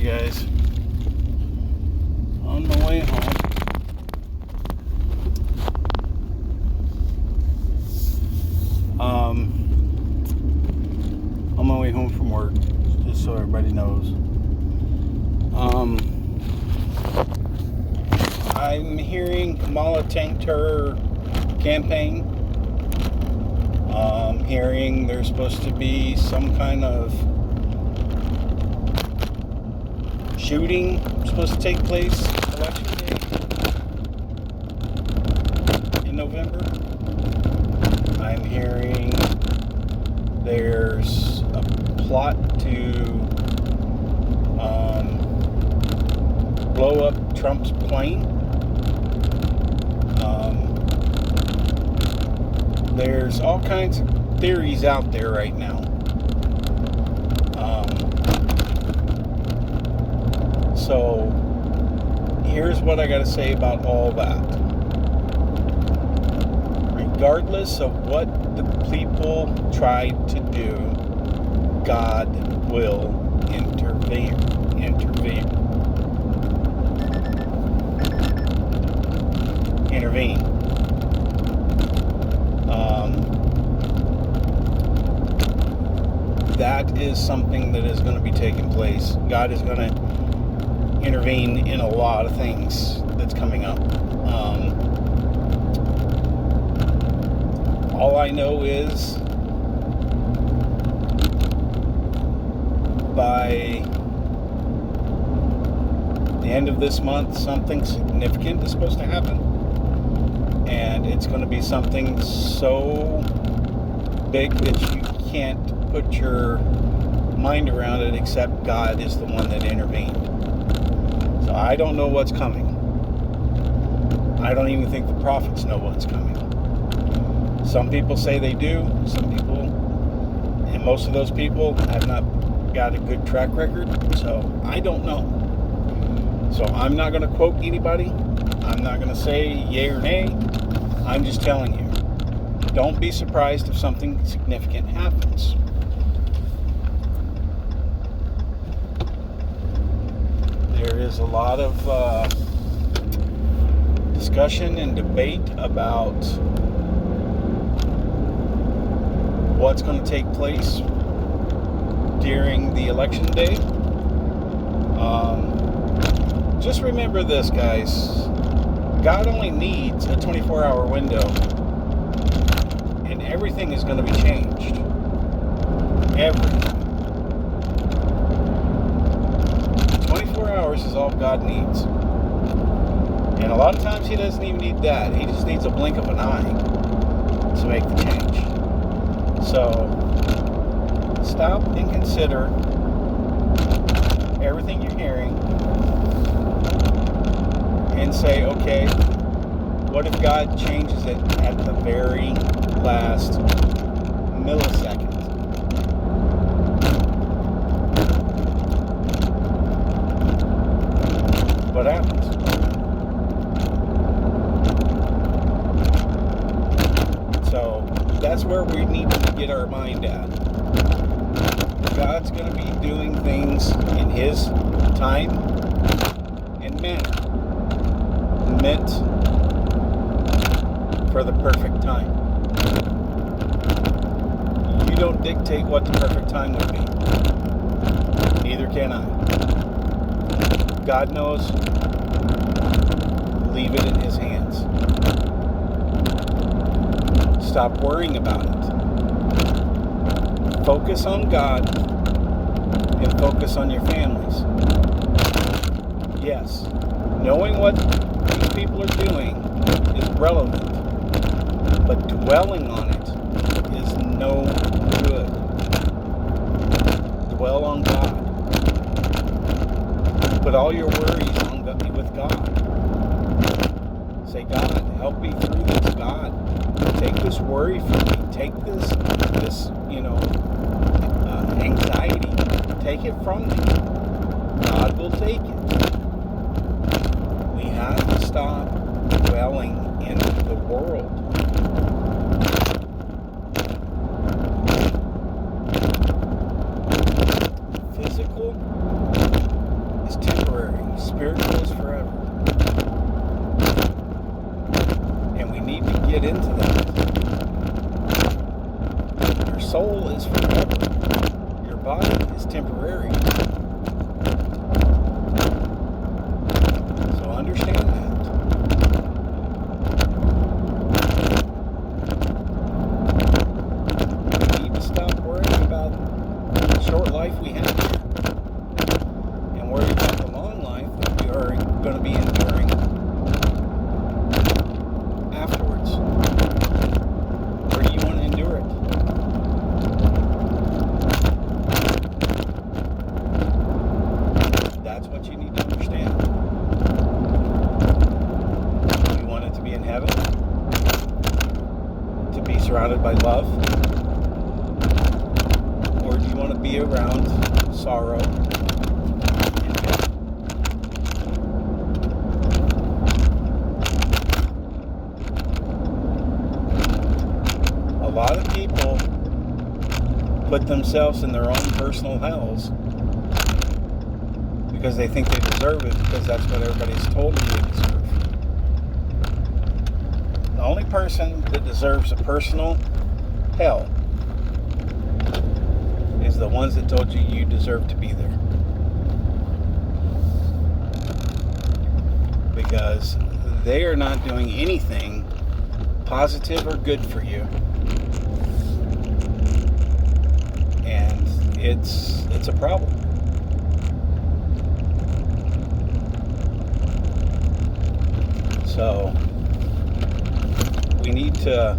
guys. On my way home. On my way home from work, just so everybody knows. I'm hearing Kamala tanked her campaign. Hearing there's supposed to be some kind of shooting supposed to take place election day in November. I'm hearing there's a plot to blow up Trump's plane. There's all kinds of theories out there right now. So here's what I got to say about all that. Regardless of what the people try to do, God will intervene. That is something that is going to be taking place. God is going to intervene in a lot of things that's coming up. All I know is by the end of this month, something significant is supposed to happen. And it's going to be something so big that you can't put your mind around it, except God is the one that intervened. So I don't know what's coming. I don't even think the prophets know what's coming. Some people say they do. Some people, and most of those people have not got a good track record. So I don't know. So I'm not going to quote anybody. I'm not going to say yay or nay. I'm just telling you. Don't be surprised if something significant happens. There is a lot of discussion and debate about what's going to take place during the election day. Just remember this, guys. God only needs a 24-hour window, and everything is going to be changed. Everything. 24 hours is all God needs. And a lot of times He doesn't even need that. He just needs a blink of an eye to make the change. So, stop and consider everything you're hearing and say, okay, what if God changes it at the very last millisecond? What happens? So that's where we need to get our mind at. God's going to be doing things in His time and manner, meant for the perfect time. You don't dictate what the perfect time would be. Neither can I. God knows. Leave it in His hands. Stop worrying about it. Focus on God and focus on your families. Yes, knowing what these people are doing is relevant, but dwelling on it is no good. Dwell on God. Put all your worries on with God. Say, God, help me through this. God, take this worry from me. Take this anxiety. Take it from me. God will take it. We have to stop dwelling in the world. Physical Spiritual is forever. And we need to get into that. Your soul is forever. Your body is temporary. So understand that. We need to stop worrying about the short life we have here and worry about the long life that we are going to be enduring afterwards. Or do you want to endure it? That's what you need to understand. Do you want it to be in heaven? To be surrounded by love? Or do you want to be around sorrow and death? A lot of people put themselves in their own personal hells because they think they deserve it, because that's what everybody's told them they deserve. The only person that deserves a personal hell is the ones that told you you deserve to be there. Because they are not doing anything positive or good for you. And it's a problem. So we need to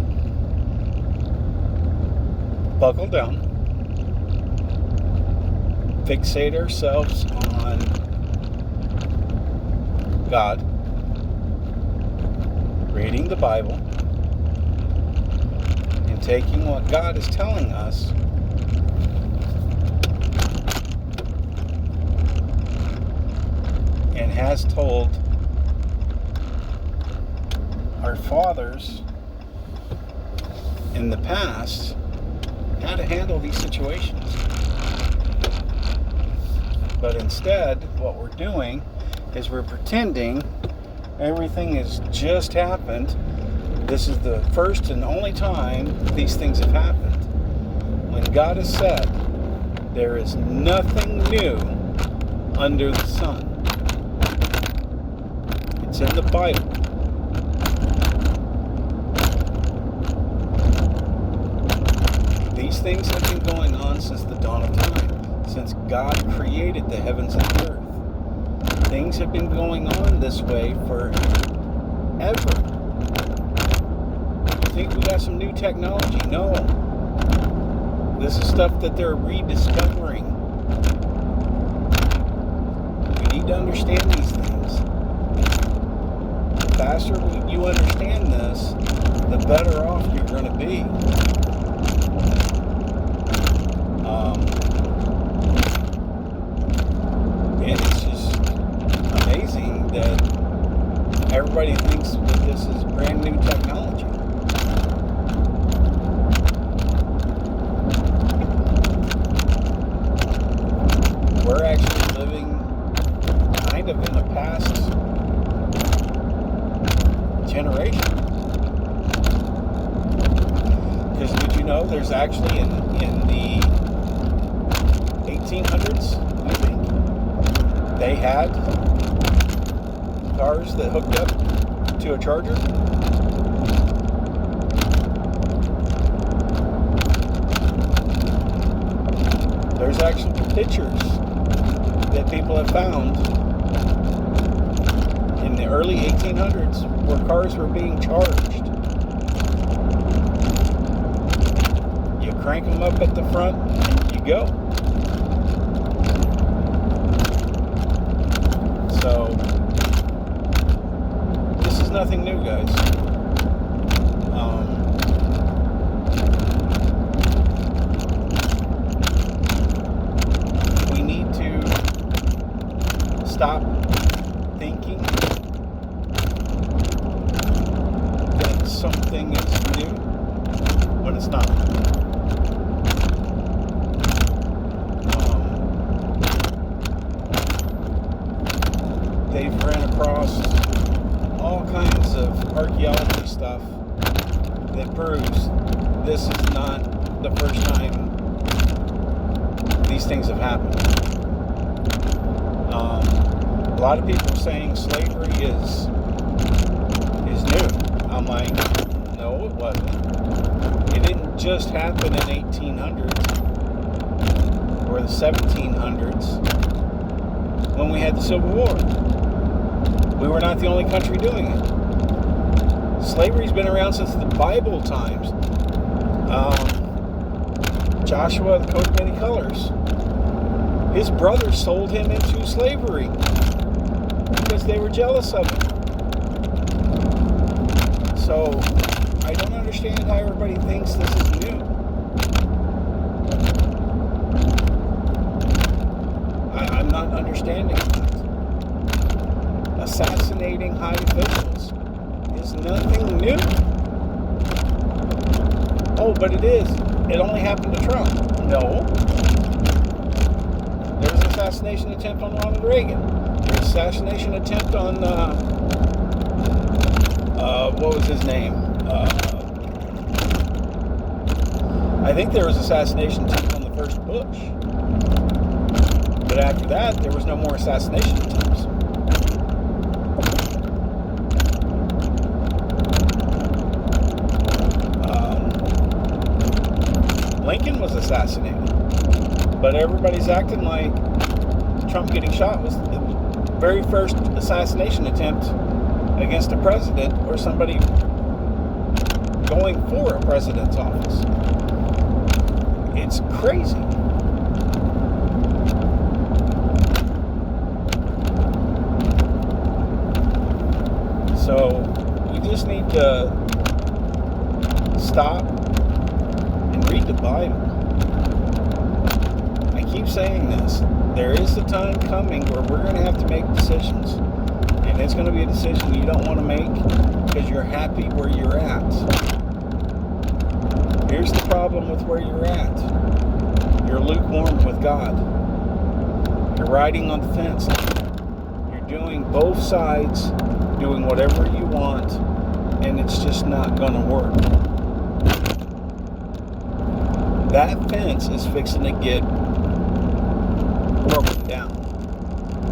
buckle down, fixate ourselves on God, reading the Bible, and taking what God is telling us and has told our fathers in the past how to handle these situations. But instead, what we're doing is we're pretending everything has just happened. This is the first and only time these things have happened. When God has said, there is nothing new under the sun. It's in the Bible. These things have been going on since the dawn of time, since God created the heavens and the earth. Things have been going on this way forever. You think we got some new technology? No. This is stuff that they're rediscovering. We need to understand these things. The faster you understand this, the better off you're going to be. It's just amazing that everybody thinks that this is brand new technology. We're actually living kind of in a past generation. Because did you know there's actually in the 1800s, I think, they had cars that hooked up to a charger? There's actually pictures that people have found in the early 1800s where cars were being charged. You crank them up at the front and you go. So, this is nothing new, guys. We need to stop thinking that something is new when it's not. they've ran across all kinds of archaeology stuff that proves this is not the first time these things have happened. A lot of people are saying slavery is new. I'm like, no, it wasn't. It didn't just happen in 1800s or the 1700s when we had the Civil War. We were not the only country doing it. Slavery's been around since the Bible times. Joshua, the coat of many colors. His brothers sold him into slavery because they were jealous of him. So, I don't understand how everybody thinks this is new. I'm not understanding that. Assassinating high officials is nothing new. Oh, but it is. It only happened to Trump. No. There was an assassination attempt on Ronald Reagan. There was an assassination attempt on, what was his name? I think there was an assassination attempt on the first Bush. But after that, there was no more assassination attempts. Lincoln was assassinated. But everybody's acting like Trump getting shot was the very first assassination attempt against a president or somebody going for a president's office. It's crazy. So we just need to stop and read the Bible. I keep saying this. There is a time coming where we're going to have to make decisions. And it's going to be a decision you don't want to make because you're happy where you're at. Here's the problem with where you're at. You're lukewarm with God. You're riding on the fence. You're doing both sides, doing whatever you want, and it's just not going to work. That fence is fixing to get broken down.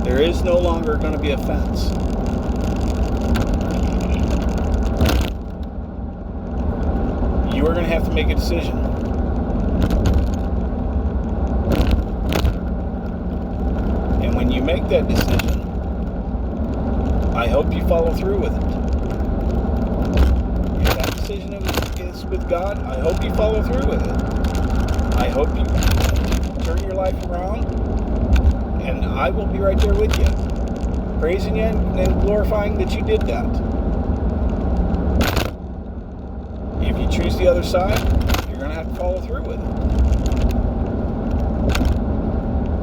There is no longer going to be a fence. You are going to have to make a decision. And when you make that decision, I hope you follow through with it. If that decision is with God, I hope you follow through with it. I hope you turn your life around, and I will be right there with you, praising you and glorifying that you did that. If you choose the other side, you're going to have to follow through with it.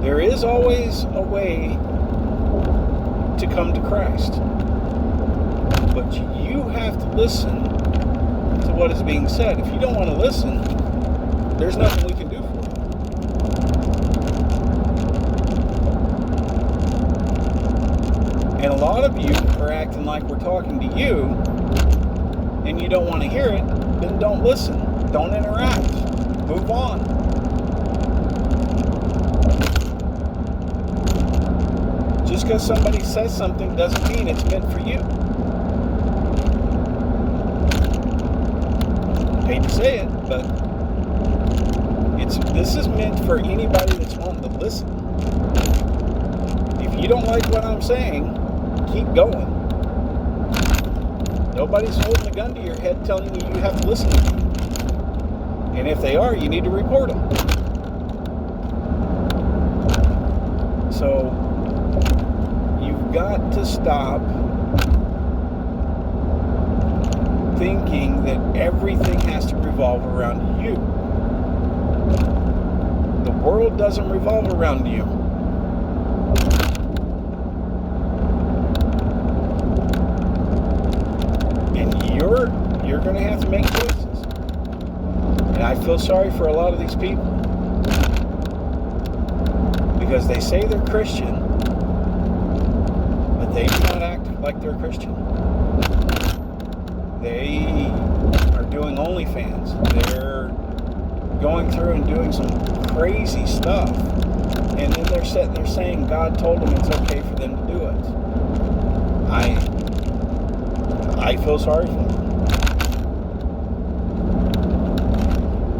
There is always a way to come to Christ, but you have to listen to what is being said. If you don't want to listen, there's nothing we can do for you. And a lot of you are acting like we're talking to you, and you don't want to hear it, then don't listen. Don't interact. Move on. Just because somebody says something doesn't mean it's meant for you. I hate to say it, but this is meant for anybody that's wanting to listen. If you don't like what I'm saying, keep going. Nobody's holding a gun to your head telling you have to listen to me. And if they are, you need to report them. So, you've got to stop thinking that everything has to revolve around you. The world doesn't revolve around you. And you're going to have to make choices. And I feel sorry for a lot of these people. Because they say they're Christian, but they do not act like they're Christian. They are doing OnlyFans. They're going through and doing some crazy stuff. And then they're sitting there saying God told them it's okay for them to do it. I feel sorry for them.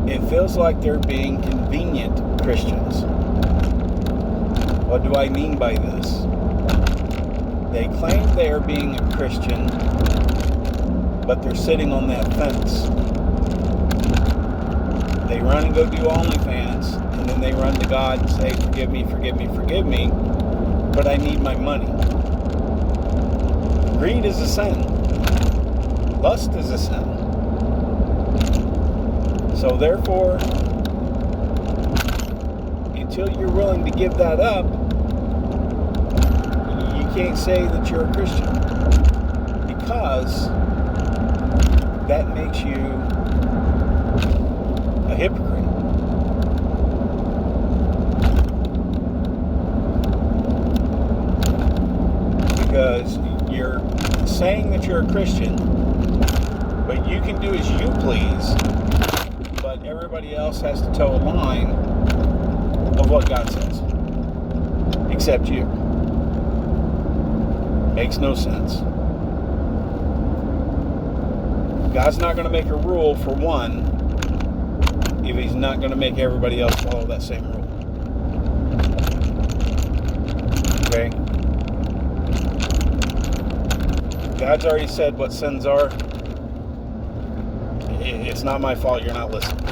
It feels like they're being convenient Christians. What do I mean by this? They claim they are being a Christian, but they're sitting on that fence. They run and go do OnlyFans, and then they run to God and say, forgive me, forgive me, forgive me, but I need my money. Greed is a sin. Lust is a sin. So therefore, until you're willing to give that up, you can't say that you're a Christian, because that makes you a hypocrite. Because you're saying that you're a Christian, but you can do as you please, but everybody else has to toe a line of what God says, except you. Makes no sense. God's not going to make a rule for one if he's not going to make everybody else follow that same rule. Okay? God's already said what sins are. It's not my fault you're not listening.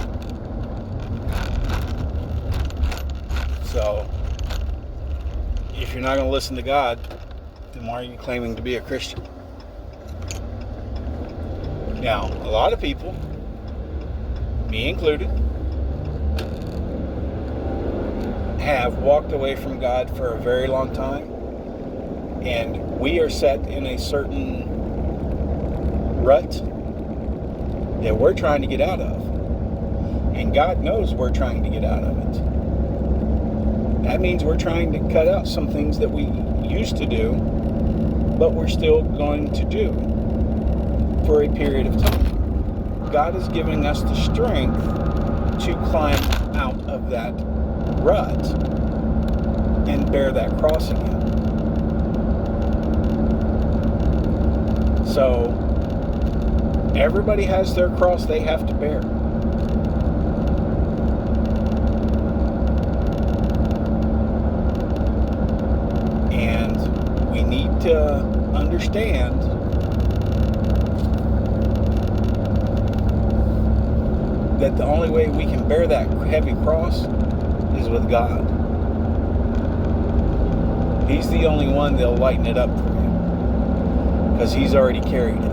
So, if you're not going to listen to God, then why are you claiming to be a Christian? Now, a lot of people, me included, have walked away from God for a very long time, and we are set in a certain rut that we're trying to get out of. And God knows we're trying to get out of it. That means we're trying to cut out some things that we used to do, but we're still going to do for a period of time. God is giving us the strength to climb out of that rut and bear that cross again. So, everybody has their cross they have to bear. And we need to understand that the only way we can bear that heavy cross is with God. He's the only one that'll lighten it up for you, because he's already carried it.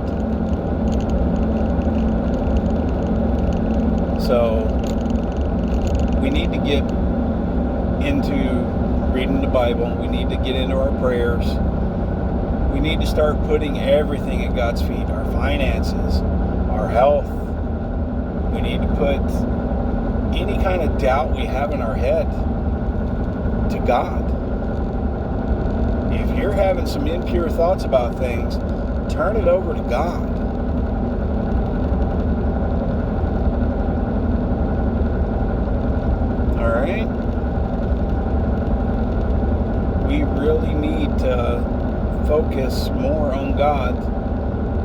So we need to get into reading the Bible. We need to get into our prayers. We need to start putting everything at God's feet. Our finances, our health. We need to put any kind of doubt we have in our head to God. If you're having some impure thoughts about things, turn it over to God. Alright? We really need to focus more on God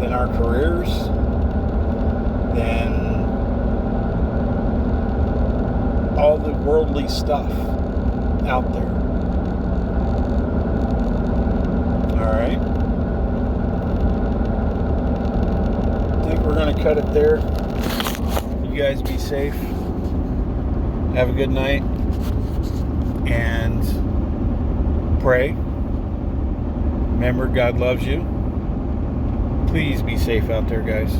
than our careers, than all the worldly stuff out there. Alright? I think we're going to cut it there. You guys be safe. Have a good night. And pray. Remember, God loves you. Please be safe out there, guys.